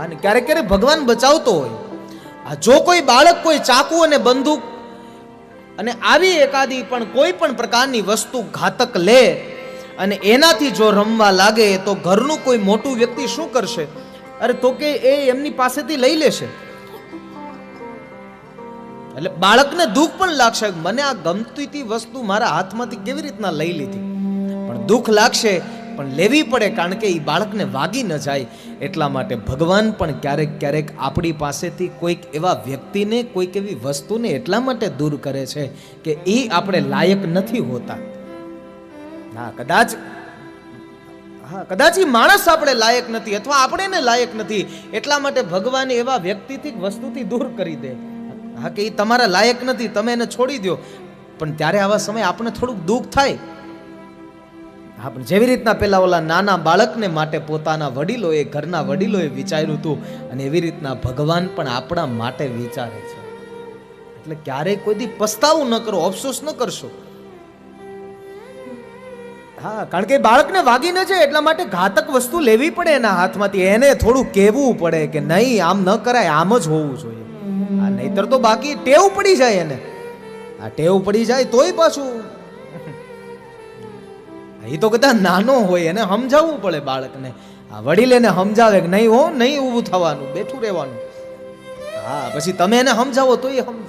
અને ક્યારેક ક્યારેક ભગવાન બચાવતો હોય. જો કોઈ બાળક કોઈ ચાકુ અને બંદૂક અને આવી એકાદી પણ કોઈ પણ પ્રકારની વસ્તુ ઘાતક લે અને એનાથી જો રમવા લાગે તો ઘરનું કોઈ મોટું વ્યક્તિ શું કરશે? અરે તો કે એ એમની પાસેથી લઈ લેશે. એટલે બાળકને દુઃખ પણ લાગશે, મને આ ગમતી હતી વસ્તુ મારા હાથમાંથી કેવી રીતના લઈ લીધી, પણ દુઃખ લાગશે, પણ લેવી પડે, કારણ કે એ બાળકને વાગી ન જાય. એટલા માટે ભગવાન પણ ક્યારેક ક્યારેક આપણી પાસેથી કોઈક એવા વ્યક્તિને, કોઈક એવી વસ્તુને એટલા માટે દૂર કરે છે કે એ આપણે લાયક નથી હોતા. કદાચ એ માણસ આપણે લાયક નથી, અથવા આપણે એને લાયક નથી, એટલા માટે ભગવાન એવા વ્યક્તિથી વસ્તુથી દૂર કરી દે. હા, કે એ તમારા લાયક નથી, તમે એને છોડી દો. પણ ત્યારે આવા સમય આપણે થોડુંક દુઃખ થાય. આપણે જેવી રીતના પેલા ઓલા નાના બાળકને માટે પોતાના વડીલોએ, ઘરના વડીલોએ વિચાર્યું હતું, અને એવી રીતના ભગવાન પણ આપણા માટે વિચારે છે. એટલે ક્યારેય કોઈ દી પસ્તાવું ન કરો, અફસોસ ન કરશો. હા, કારણ કે બાળકને વાગી ન જાય એટલા માટે ઘાતક વસ્તુ લેવી પડે એના હાથમાંથી. એને થોડું કહેવું પડે કે નહીં, આમ ન કરાય, આમ જ હોવું જોઈએ. આ નહીતર તો બાકી ટેવ પડી જાય એને. આ ટેવ પડી જાય તોય પાછું એ તો કદાચ નાનો હોય, એને સમજાવવું પડે બાળકને. આ વડીલ એને સમજાવે કે નહીં હો, નહીં ઊભું થવાનું, બેઠું રહેવાનું. હા, પછી તમે એને સમજાવો તો એ સમજ.